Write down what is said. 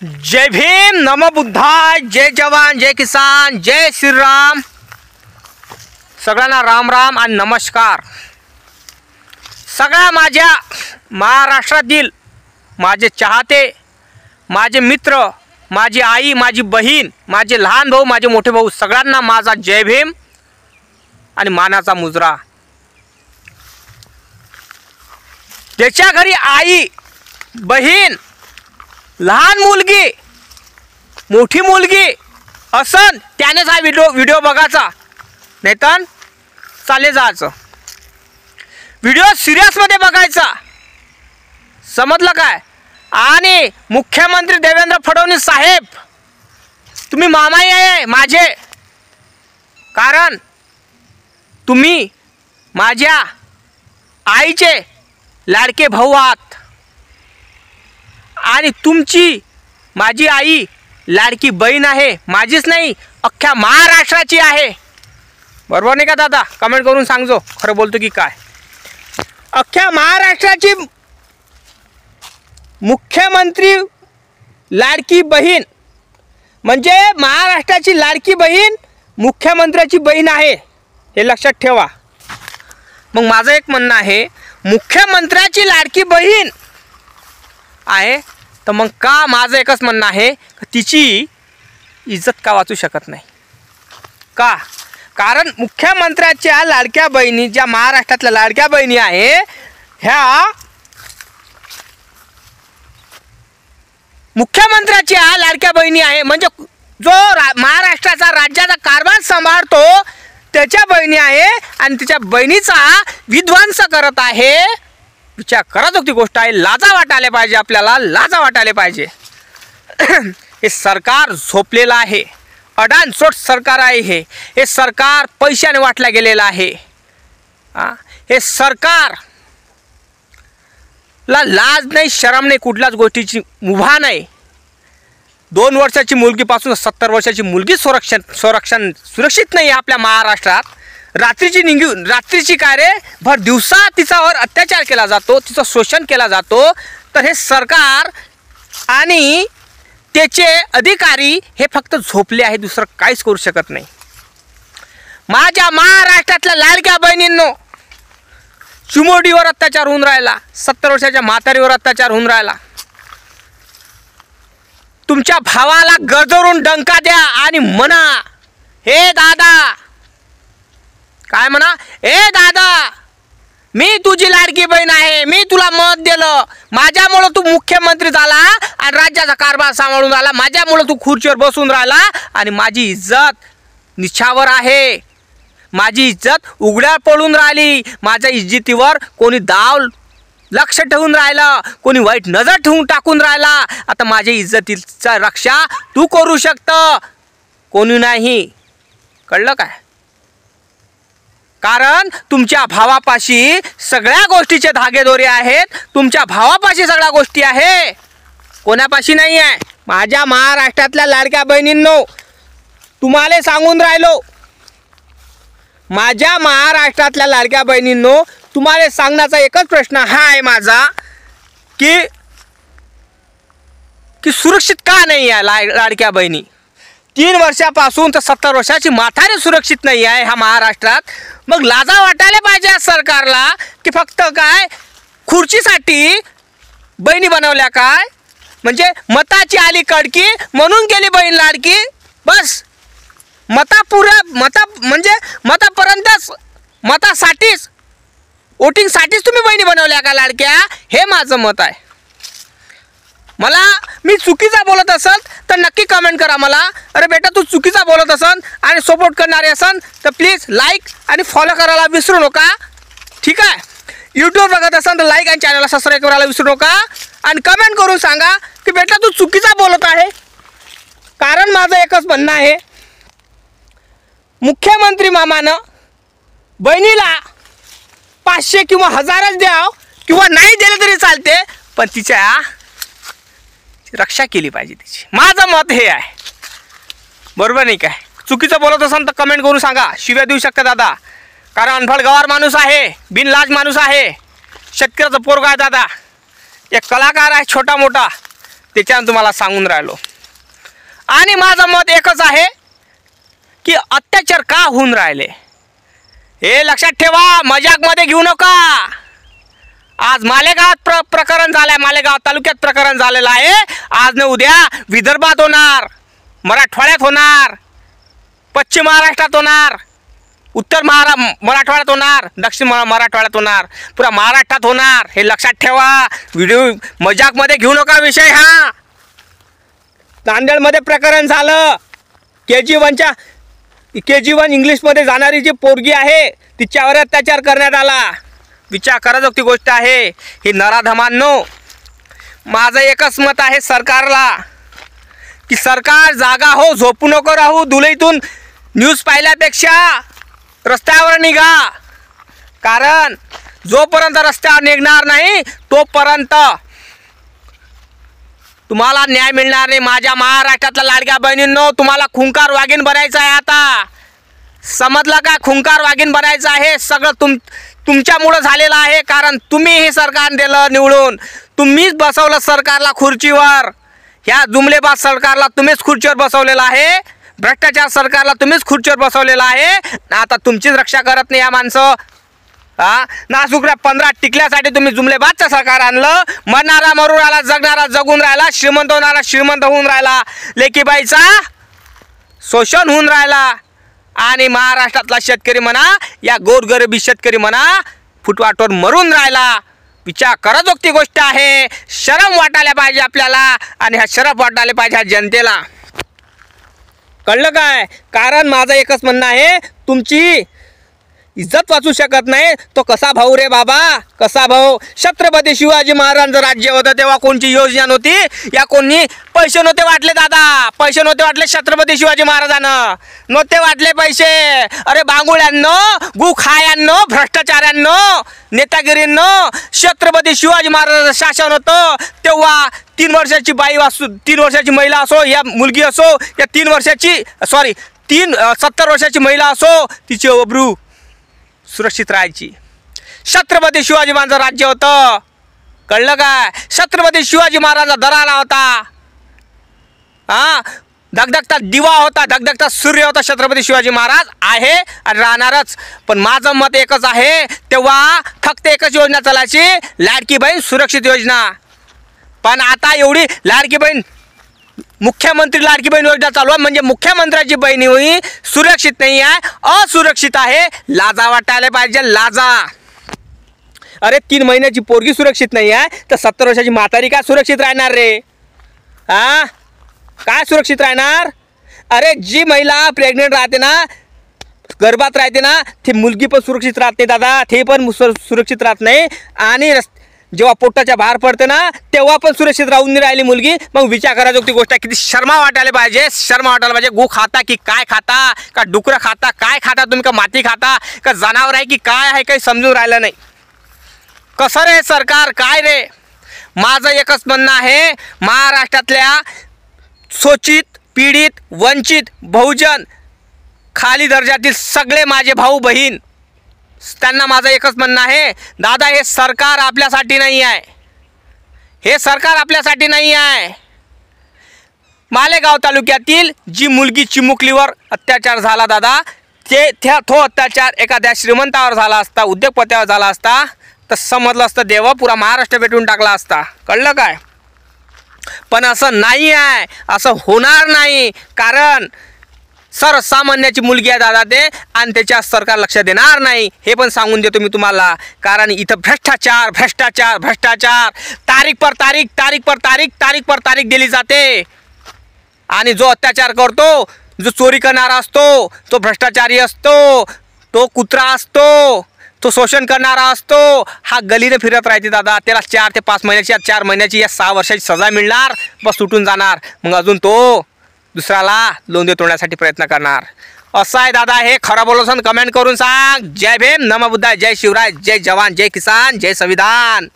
जय भीम, नमो बुद्धाय, जय जवान, जय किसान, जय श्रीराम। सगळ्यांना राम राम आणि नमस्कार। सगळ्या माझ्या महाराष्ट्रातील माझे चाहते, माझे मित्र, माझी आई, माझी बहीण, माझे लहान भाऊ, माझे मोठे भाऊ, सगळ्यांना माझा जय भीम आणि मानाचा मुजरा। ज्याच्या घरी आई, बहीण, लहान मुलगी, मोठी मुलगी असन त्यानेच हा व्हिडिओ बघायचा, नाहीतर चाले जायचं। व्हिडिओ सिरियसमध्ये बघायचा, समजलं काय? आणि मुख्यमंत्री देवेंद्र फडणवीस साहेब, तुम्ही मामाई आहे माझे, कारण तुम्ही माझ्या आईचे लाडके भाऊ आहात आणि तुमची माझी आई लाडकी बहीण आहे। माझीच नाही, अख्ख्या महाराष्ट्राची आहे। बरोबर नाही का दादा? कमेंट करून सांगजो खरं बोलतो की काय। अख्ख्या महाराष्ट्राची मुख्यमंत्री लाडकी बहीण म्हणजे महाराष्ट्राची लाडकी बहीण मुख्यमंत्र्याची बहीण आहे, हे लक्षात ठेवा। मग माझं एक म्हणणं आहे, मुख्यमंत्र्याची लाडकी बहीण आहे तर मग का माझं एकच म्हणणं आहे, तिची इज्जत का वाचू शकत नाही का? कारण मुख्यमंत्र्याच्या लाडक्या बहिणी, ज्या महाराष्ट्रातल्या लाडक्या बहिणी आहे, ह्या मुख्यमंत्र्याच्या लाडक्या बहिणी आहे। म्हणजे जो महाराष्ट्राचा राज्याचा कारभार सांभाळतो त्याच्या बहिणी आहे आणि तिच्या बहिणीचा विध्वंस करत आहे। विचार करा, ती गोष्ट आहे। लाजा वाटायला पाहिजे, आपल्याला लाजा वाटायला पाहिजे। हे सरकार झोपलेलं आहे, अडाणचोट सरकार आहे। हे सरकार पैशाने वाटलं गेलेलं आहे। हे सरकार ला लाज नाही, शरम नाही, कुठल्याच गोष्टीची मुभा नाही। 2 वर्षाची मुलगीपासून 70 वर्षाची मुलगी सुरक्षित नाही आपल्या महाराष्ट्रात। रात्रीची काय रे, भर दिवसा तिच्यावर अत्याचार केला जातो, तिचं शोषण केला जातो। तर हे सरकार आणि त्याचे अधिकारी हे फक्त झोपले आहे, दुसरं काहीच करू शकत नाही। माझ्या महाराष्ट्रातल्या लाडक्या बहिणींनो, चिमोडीवर अत्याचार होऊन राहिला, 70 वर्षाच्या म्हातारीवर अत्याचार होऊन राहिला। तुमच्या भावाला गरजवरून डंका द्या आणि म्हणा, हे दादा, काय म्हणा, हे दादा, मी तुझी लाडकी बहीण आहे, मी तुला मत दिलं, माझ्यामुळे तू मुख्यमंत्री झाला आणि राज्याचा कारभार सांभाळून राहिला, माझ्यामुळे तू खुर्चीवर बसून राहिला आणि माझी इज्जत निछावर आहे, माझी इज्जत उघड्या पडून राहिली। माझ्या इज्जतीवर कोणी दाव लक्ष ठेवून राहिला, कोणी वाईट नजर ठेवून टाकून राहिला। आता माझ्या इज्जतीचा रक्षा तू करू शकतं, कोणी नाही। कळलं काय? कारण तुमच्या भावापाशी सगळ्या गोष्टीचे धागेदोरे आहेत, तुमच्या भावापाशी सगळ्या गोष्टी आहे, कोणापाशी नाही आहे। माझ्या महाराष्ट्रातल्या लाडक्या बहिणींनो, तुम्हाला सांगून राहिलो, माझ्या महाराष्ट्रातल्या लाडक्या बहिणींनो, तुम्हाला सांगण्याचा एकच प्रश्न हा आहे माझा, की सुरक्षित का नाही आहे लाडक्या बहिणी? 3 वर्षापासून तर 70 वर्षाची म्हातारी सुरक्षित नाही आहे ह्या महाराष्ट्रात। मग लाजा वाटायला पाहिजे या सरकारला, की फक्त काय खुर्चीसाठी बहिणी बनवल्या काय? म्हणजे मताची आली कडकी म्हणून गेली बहीण लाडकी, बस म्हणजे मतापर्यंतच, मतासाठीच, वोटिंगसाठीच तुम्ही बहिणी बनवल्या का लाडक्या? हे माझं मत आहे। मी चुकीचा बोलत असेल तर नक्की कमेंट करा मला, अरे बेटा तू चुकीचा बोलत असन आणि सपोर्ट करणारे असन तर प्लीज लाईक आणि फॉलो करायला विसरू नका, ठीक आहे? यूट्यूब बघत असाल तर लाईक आणि चॅनलला सबस्क्राईब करायला विसरू नका आणि कमेंट करून सांगा की बेटा तू चुकीचा बोलत आहे। कारण माझं एकच म्हणणं आहे, मुख्यमंत्री मामानं बहिणीला 500 किंवा 1000च द्याव किंवा नाही दिले तरी चालते, पण तिच्या रक्षा केली पाहिजे तिची। माझं मत हे आहे, बरोबर नाही काय? चुकीचं बोलत असाल तर कमेंट करून सांगा, शिव्या देऊ शकता दादा, कारण अनफळ गवार माणूस आहे, बिनलाज माणूस आहे, शेतकऱ्याचा पोरगा आहे दादा, एक कलाकार आहे छोटा मोठा, त्याच्यानं तुम्हाला सांगून राहिलो. आणि माझं मत एकच आहे की अत्याचार का होऊन राहिले हे लक्षात ठेवा, मजाकमध्ये घेऊ नका. आज मालेगावात प्रकरण झालं आहे, मालेगाव तालुक्यात प्रकरण झालेलं आहे. आज न उद्या विदर्भात होणार, मराठवाड्यात होणार, पश्चिम महाराष्ट्रात होणार, उत्तर मराठवाड्यात होणार, दक्षिण मराठवाड्यात होणार, पुरा महाराष्ट्रात होणार. हे लक्षात ठेवा. व्हिडिओ मजाकमध्ये घेऊ नका विषय हा. नांदेडमध्ये प्रकरण झालं, KG1 इंग्लिशमध्ये जाणारी जी पोरगी आहे तिच्यावर अत्याचार करण्यात आला. विचार कराजोगती गोष्ट आहे ही. नराधमांनो, माझं एकच मत आहे सरकारला की सरकार जागा हो, झोपू नको राहू. धुळेतून न्यूज पाहिल्यापेक्षा रस्त्यावर निघा. कारण जोपर्यंत रस्त्यावर निघणार नाही तोपर्यंत तुम्हाला न्याय मिळणार नाही. माझ्या महाराष्ट्रातल्या लाडक्या बहिणींनो, तुम्हाला खुंकार वाघीण बनायचं आहे आता. समजलं का? खुंकार वाघीण बनायचं आहे. सगळं तुमच्यामुळं झालेलं आहे. कारण तुम्ही हे सरकार दिलं निवडून, तुम्हीच बसवलं सरकारला खुर्चीवर. ह्या जुमलेबाज सरकारला तुम्हीच खुर्चीवर बसवलेलं आहे. भ्रष्टाचार सरकारला तुम्हीच खुर्चीवर बसवलेलं आहे. आता तुमचीच रक्षा करत नाही या माणसं. नासुकऱ्या 15 टिकल्यासाठी तुम्ही जुमलेबाजचं सरकार आणलं. मरणारा मरून राहिला, जगणारा जगून राहिला, श्रीमंत होणारा श्रीमंत होऊन राहिला, लेकीबाईचा शोषण होऊन राहिला. आणि महाराष्ट्रातला शेतकरी म्हणा या गोरगरिबी शेतकरी म्हणा फुटवाटवर मरून राहिला. विचार कराजोगती गोष्ट आहे. शरम वाटायला पाहिजे आपल्याला, आणि हा शरम वाटायला पाहिजे ह्या जनतेला. कळलं काय? कारण माझं एकच म्हणणं आहे, तुमची इज्जत वाचू शकत नाही तो कसा भाऊ रे बाबा, कसा भाऊ. छत्रपती शिवाजी महाराजांचं राज्य होतं तेव्हा कोणची योजना नव्हती, या कोणी पैसे नव्हते वाटले दादा, पैसे नव्हते वाटले छत्रपती शिवाजी महाराजांना, नव्हते वाटले पैसे. अरे बांगुळ्यांनो, गुखायांनो, भ्रष्टाचाऱ्यांनो, नेतागिरींनो, छत्रपती शिवाजी महाराजांचं शासन होतं तेव्हा 3 वर्षाची बाई असो, 3 वर्षाची महिला असो, या मुलगी असो, या 70 वर्षाची महिला असो, तिची अब्रू सुरक्षित राहायची. छत्रपती शिवाजी महाराजांचं राज्य होतं. कळलं काय? छत्रपती शिवाजी महाराजांचा दरारा होता. धगधगता दिवा होता, धगधगता सूर्य होता. छत्रपती शिवाजी महाराज आहे आणि राहणारच. पण माझं मत एकच आहे, तेव्हा फक्त एकच योजना चालायची, लाडकी बहीण सुरक्षित योजना. पण आता एवढी लाडकी बहीण, मुख्यमंत्री लाडकी बहीण योजना चालू आहे, म्हणजे मुख्यमंत्र्याची बहिणी होई सुरक्षित नाही आहे, असुरक्षित आहे. लाजा वाटायला पाहिजे, लाजा. अरे 3 महिन्याची पोरगी सुरक्षित नाही आहे तर 70 वर्षाची म्हातारी काय सुरक्षित राहणार रे? काय सुरक्षित राहणार? अरे जी महिला प्रेग्नेंट राहते ना, गर्भात राहते ना, ती मुलगी पण सुरक्षित राहत नाही दादा, ते पण सुरक्षित राहत नाही. आणि जेव्हा पोटाच्या बाहेर पडते ना तेव्हा पण सुरक्षित राहून नाही राहिली मुलगी. मग विचार करायची गोष्ट आहे, किती शर्मा वाटायला पाहिजे, शर्मा वाटायला पाहिजे. गु खाता की काय खाता, का डुकरं खाता, काय खाता तुम्ही, का माती खाता, का जनावर आहे की काय आहे, काही समजून राहिलं नाही. कसं रे सरकार, काय रे? माझं एकच म्हणणं आहे, महाराष्ट्रातल्या शोषित, पीडित, वंचित, बहुजन, खाली दर्जातील सगळे माझे भाऊ बहीण, त्यांना माझं एकच म्हणणं आहे, दादा हे सरकार आपल्यासाठी नाही आहे, हे सरकार आपल्यासाठी नाही आहे. मालेगाव तालुक्यातील जी मुलगी चिमुकलीवर अत्याचार झाला दादा, तो अत्याचार एखाद्या श्रीमंतावर झाला असता, उद्योगपत्यावर झाला असता तर समजलं असतं, देवा पुरा महाराष्ट्र भेटून टाकला असता. कळलं काय? पण असं नाही आहे, असं होणार नाही. कारण सर्वसामान्याची मुलगी आहे दादा ते, आणि त्याच्या सरकार लक्ष देणार नाही, हे पण सांगून देतो मी तुम्हाला. कारण इथं भ्रष्टाचार भ्रष्टाचार भ्रष्टाचार, तारीख पर तारीख दिली जाते. आणि जो अत्याचार करतो, जो चोरी करणारा असतो, तो भ्रष्टाचारी असतो, तो कुत्रा असतो, तो शोषण करणारा असतो, हा गलीने फिरत राहते दादा. त्याला 4 ते 5 महिन्याची या 4 महिन्याची या 6 वर्षाची सजा मिळणार, बस सुटून जाणार. मग अजून तो दुसऱ्याला लोंदे तोडण्यासाठी प्रयत्न करणार. असं आहे दादा, हे खरं बोलून कमेंट करून सांग. जय भीम, नमः बुद्धाय, जय शिवराय, जय जवान, जय किसान, जय संविधान.